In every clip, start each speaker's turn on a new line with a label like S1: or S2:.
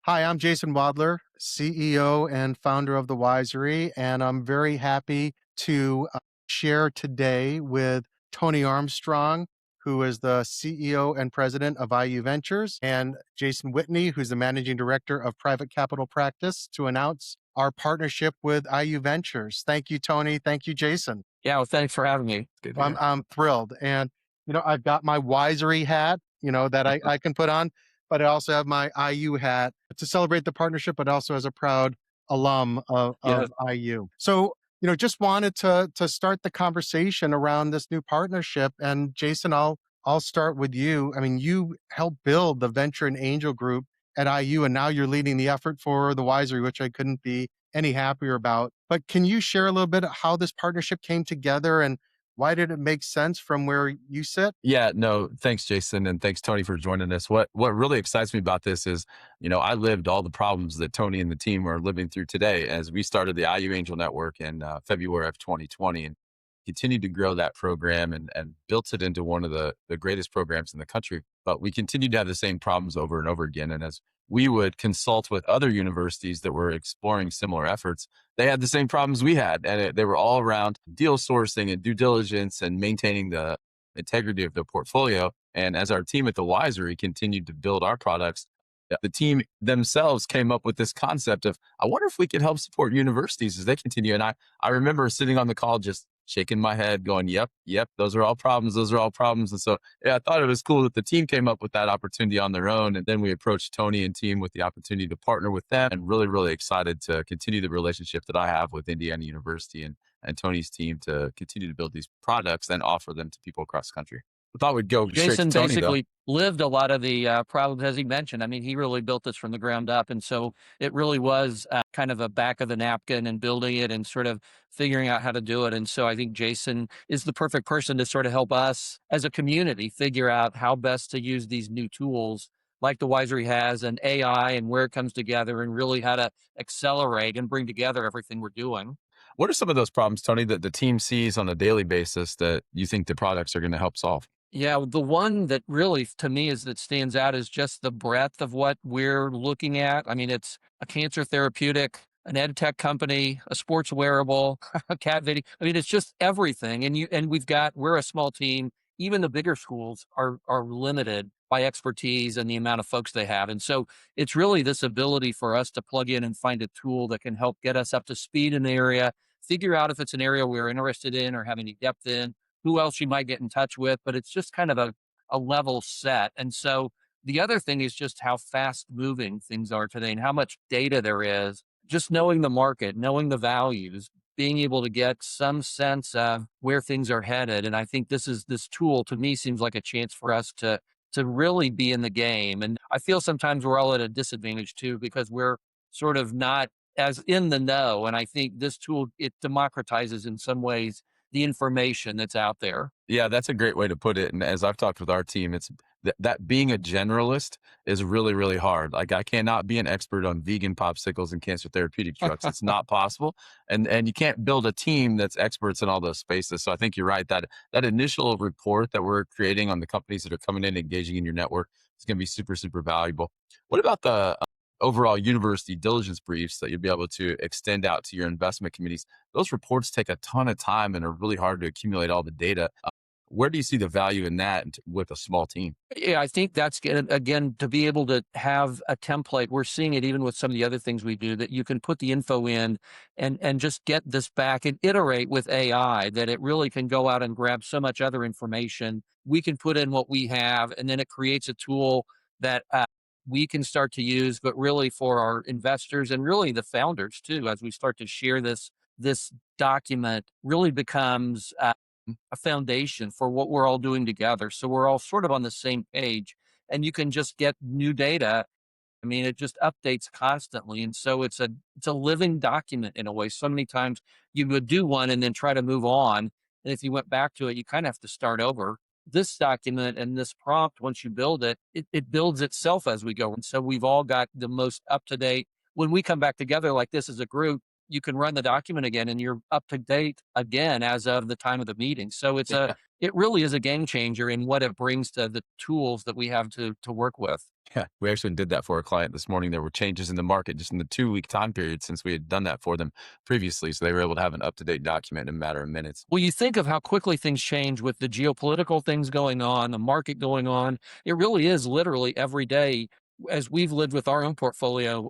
S1: Hi, I'm Jason Wadler, CEO and founder of the Wisory, and I'm very happy to share today with Tony Armstrong, who is the CEO and president of IU Ventures, and Jason Whitney, who's the managing director of private capital practice, to announce our partnership with IU Ventures. Thank you, Tony. Thank you, Jason.
S2: Yeah, well, thanks for having me. Good to hear.
S1: I'm thrilled. And, I've got my Wisery hat, that I can put on, but I also have my IU hat to celebrate the partnership, but also as a proud alum
S2: Yeah.
S1: of IU. So, just wanted to start the conversation around this new partnership. And Jason, I'll start with you. I mean, you helped build the venture and angel group at IU, and now you're leading the effort for the Wisery, which I couldn't be any happier about. But can you share a little bit of how this partnership came together and why did it make sense from where you sit?
S3: Yeah, no, thanks, Jason, and thanks, Tony, for joining us. What really excites me about this is, I lived all the problems that Tony and the team are living through today as we started the IU Angel Network in February of 2020 and continued to grow that program and built it into one of the greatest programs in the country. But we continued to have the same problems over and over again. And as we would consult with other universities that were exploring similar efforts, they had the same problems we had. And they were all around deal sourcing and due diligence and maintaining the integrity of the portfolio. And as our team at the Wisery continued to build our products, the team themselves came up with this concept of, I wonder if we could help support universities as they continue. And I remember sitting on the call, just shaking my head going, yep, those are all problems. Those are all problems. And so, yeah, I thought it was cool that the team came up with that opportunity on their own. And then we approached Tony and team with the opportunity to partner with them, and really, really excited to continue the relationship that I have with Indiana University and Tony's team to continue to build these products and offer them to people across the country. I thought we'd go straight to
S2: Jason
S3: Tony though.
S2: basically lived a lot of the problems as he mentioned. I mean, he really built this from the ground up. And so it really was kind of a back of the napkin and building it and sort of figuring out how to do it. And so I think Jason is the perfect person to sort of help us as a community figure out how best to use these new tools like the Wisery has and AI and where it comes together and really how to accelerate and bring together everything we're doing.
S3: What are some of those problems, Tony, that the team sees on a daily basis that you think the products are going to help solve?
S2: Yeah, the one that really to me is that stands out is just the breadth of what we're looking at. I mean, it's a cancer therapeutic, an ed tech company, a sports wearable, a cat video. I mean, it's just everything. And we're a small team. Even the bigger schools are limited by expertise and the amount of folks they have. And so it's really this ability for us to plug in and find a tool that can help get us up to speed in the area, figure out if it's an area we're interested in or have any depth in, who else you might get in touch with, but it's just kind of a level set. And so the other thing is just how fast moving things are today and how much data there is, just knowing the market, knowing the values, being able to get some sense of where things are headed. And I think this tool to me seems like a chance for us to really be in the game. And I feel sometimes we're all at a disadvantage too, because we're sort of not as in the know. And I think this tool, it democratizes in some ways the information that's out there.
S3: Yeah, that's a great way to put it. And as I've talked with our team, it's that being a generalist is really, really hard. Like I cannot be an expert on vegan popsicles and cancer therapeutic drugs. It's not possible. And you can't build a team that's experts in all those spaces. So I think you're right. That initial report that we're creating on the companies that are coming in and engaging in your network is going to be super, super valuable. What about the overall university diligence briefs that you'll be able to extend out to your investment committees? Those reports take a ton of time and are really hard to accumulate all the data. Where do you see the value in that with a small team?
S2: Yeah, I think that's again to be able to have a template. We're seeing it even with some of the other things we do that you can put the info in and just get this back and iterate with AI that it really can go out and grab so much other information. We can put in what we have and then it creates a tool that we can start to use, but really for our investors and really the founders too, as we start to share this document really becomes a foundation for what we're all doing together. So we're all sort of on the same page and you can just get new data. I mean, it just updates constantly. And so it's a living document in a way. So many times you would do one and then try to move on. And if you went back to it, you kind of have to start over. This document and this prompt, once you build it, it builds itself as we go. And so we've all got the most up to date. When we come back together like this as a group, you can run the document again and you're up to date again as of the time of the meeting. So it really is a game changer in what it brings to the tools that we have to work with.
S3: Yeah, we actually did that for a client this morning. There were changes in the market just in the 2-week time period since we had done that for them previously. So they were able to have an up-to-date document in a matter of minutes.
S2: Well, you think of how quickly things change with the geopolitical things going on, the market going on. It really is literally every day. As we've lived with our own portfolio,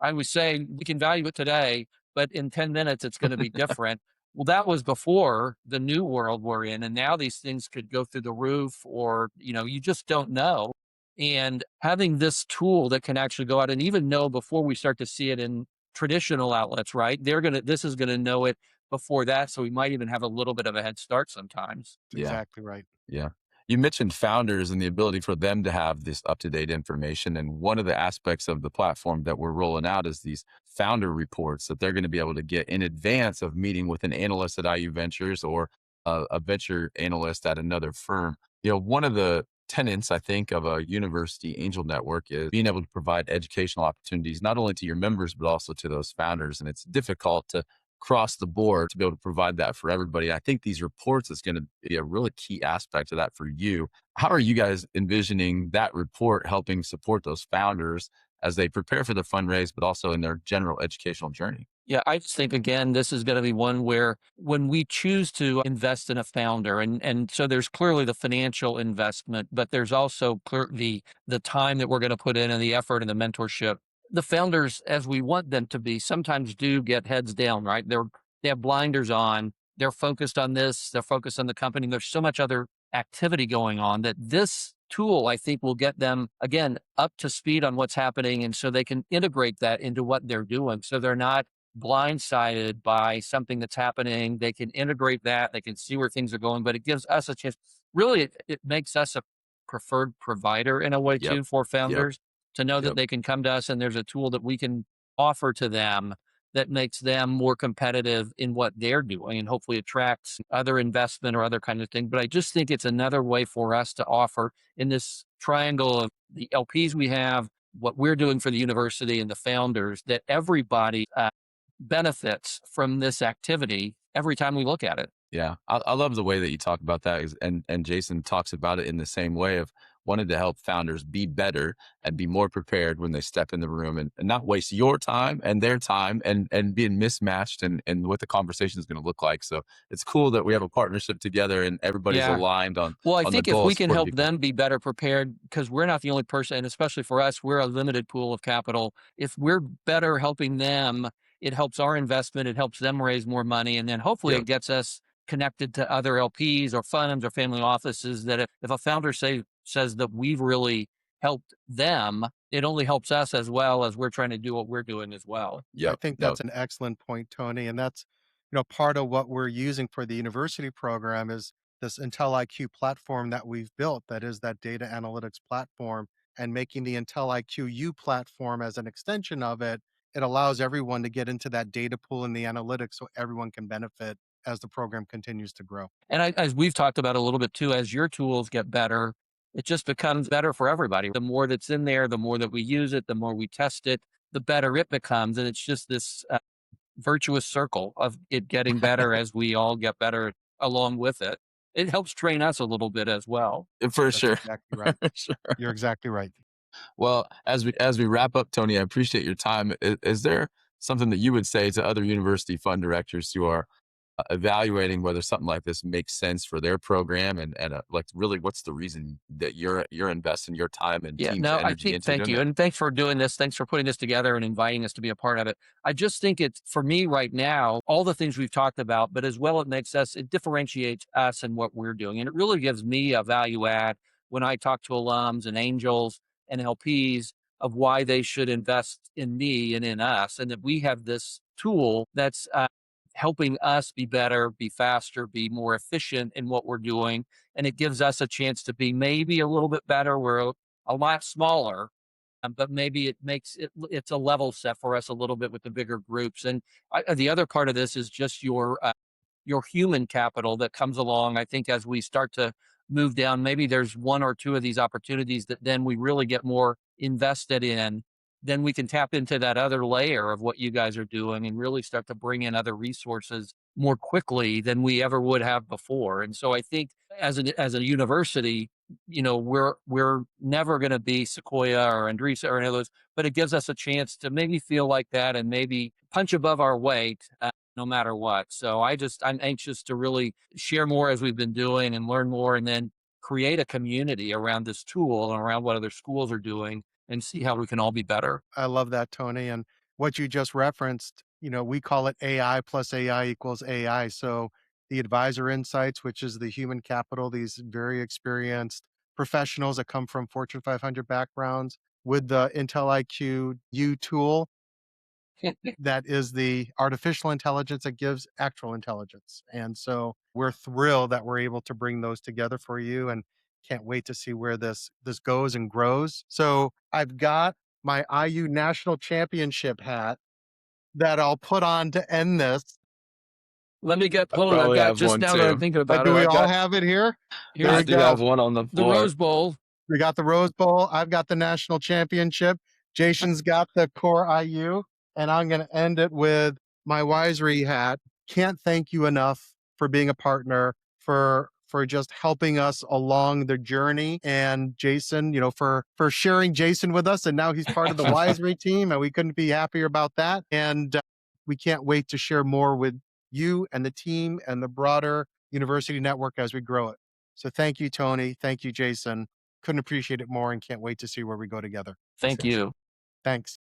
S2: I was saying we can value it today, but in 10 minutes, it's going to be different. Well, that was before the new world we're in. And now these things could go through the roof or, you just don't know. And having this tool that can actually go out and even know before we start to see it in traditional outlets, right? This is going to know it before that. So we might even have a little bit of a head start sometimes.
S1: That's
S3: Yeah.
S1: exactly right.
S3: Yeah. You mentioned founders and the ability for them to have this up to date information. And one of the aspects of the platform that we're rolling out is these founder reports that they're going to be able to get in advance of meeting with an analyst at IU Ventures or a venture analyst at another firm. One of the tenets, I think, of a university angel network is being able to provide educational opportunities, not only to your members, but also to those founders. And it's difficult to across the board to be able to provide that for everybody. I think these reports is going to be a really key aspect of that for you. How are you guys envisioning that report helping support those founders as they prepare for the fundraise, but also in their general educational journey?
S2: Yeah, I just think again, this is going to be one where when we choose to invest in a founder, and so there's clearly the financial investment, but there's also the time that we're going to put in and the effort and the mentorship. The founders, as we want them to be, sometimes do get heads down, right? They have blinders on. They're focused on this. They're focused on the company. There's so much other activity going on that this tool, I think, will get them again up to speed on what's happening, and so they can integrate that into what they're doing. So they're not blindsided by something that's happening. They can integrate that. They can see where things are going, but it gives us a chance. Really, it makes us a preferred provider in a way
S3: Yep.
S2: too for
S3: Yep.
S2: founders to know that
S3: Yep.
S2: they can come to us and there's a tool that we can offer to them that makes them more competitive in what they're doing and hopefully attracts other investment or other kind of thing. But I just think it's another way for us to offer in this triangle of the LPs we have, what we're doing for the university and the founders, that everybody benefits from this activity every time we look at it.
S3: Yeah, I love the way that you talk about that, and Jason talks about it in the same way of wanting to help founders be better and be more prepared when they step in the room and not waste your time and their time and being mismatched and what the conversation is going to look like. So it's cool that we have a partnership together and everybody's
S2: Yeah.
S3: aligned
S2: Well, I
S3: on the
S2: think if
S3: goal of
S2: we can
S3: supporting
S2: help
S3: people.
S2: them be better prepared, because we're not the only person, and especially for us, we're a limited pool of capital. If we're better helping them, it helps our investment, it helps them raise more money, and then hopefully
S3: Yep.
S2: it gets us connected to other LPs or funds or family offices that if a founder says that we've really helped them, it only helps us as well as we're trying to do what we're doing as well.
S1: I
S3: Yep.
S1: think
S3: Yep.
S1: that's an excellent point, Tony. And that's, part of what we're using for the university program is this IntelliQ platform that we've built that is that data analytics platform and making the IntelliQ-U platform as an extension of it. It allows everyone to get into that data pool and the analytics so everyone can benefit as the program continues to grow.
S2: And as we've talked about a little bit too, as your tools get better, it just becomes better for everybody. The more that's in there, the more that we use it, the more we test it, the better it becomes. And it's just this virtuous circle of it getting better as we all get better along with it. It helps train us a little bit as well.
S3: For
S1: That's
S3: sure.
S1: exactly right.
S3: For sure.
S1: You're exactly right.
S3: Well, as we wrap up, Tony, I appreciate your time. Is there something that you would say to other university fund directors who are evaluating whether something like this makes sense for their program and like really what's the reason that you're investing your time and
S2: Yeah,
S3: team's
S2: no, I
S3: energy
S2: think,
S3: into
S2: thank
S3: doing
S2: you.
S3: that?
S2: And thanks for doing this. Thanks for putting this together and inviting us to be a part of it. I just think it's for me right now, all the things we've talked about, but as well, it differentiates us and what we're doing. And it really gives me a value add when I talk to alums and angels and LPs of why they should invest in me and in us. And that we have this tool that's helping us be better, be faster, be more efficient in what we're doing, and it gives us a chance to be maybe a little bit better. We're a lot smaller, but maybe it's a level set for us a little bit with the bigger groups. And the other part of this is just your human capital that comes along. I think as we start to move down, maybe there's one or two of these opportunities that then we really get more invested in. Then we can tap into that other layer of what you guys are doing and really start to bring in other resources more quickly than we ever would have before. And so I think as a university, we're never going to be Sequoia or Andreessen or any of those, but it gives us a chance to maybe feel like that and maybe punch above our weight, no matter what. So I'm anxious to really share more as we've been doing and learn more, and then create a community around this tool and around what other schools are doing, and see how we can all be better.
S1: I love that, Tony. And what you just referenced, we call it AI plus AI equals AI. So the advisor insights, which is the human capital, these very experienced professionals that come from Fortune 500 backgrounds, with the IntelliQ-U tool, that is the artificial intelligence that gives actual intelligence. And so we're thrilled that we're able to bring those together for you, and can't wait to see where this goes and grows. So I've got my IU national championship hat that I'll put on to end this.
S2: Let me get
S3: I
S2: hold on. I've
S3: probably
S2: got,
S3: have
S2: just
S3: one
S2: now that I'm
S3: too.
S2: thinking about
S1: Do
S2: it,
S1: we
S2: I've
S1: all
S2: got
S1: have it here? There
S2: here's
S3: I
S1: we
S3: do
S1: go.
S3: have one on the
S2: the
S3: floor.
S2: Rose Bowl.
S1: We got the Rose Bowl. I've got the national championship. Jason's got the core IU, and I'm going to end it with my Wisory hat. Can't thank you enough for being a partner, for just helping us along the journey, and Jason, for sharing Jason with us, and now he's part of the Wisory team, and we couldn't be happier about that. And we can't wait to share more with you and the team and the broader university network as we grow it. So thank you, Tony. Thank you, Jason. Couldn't appreciate it more, and can't wait to see where we go together.
S2: Thank you.
S1: Thanks.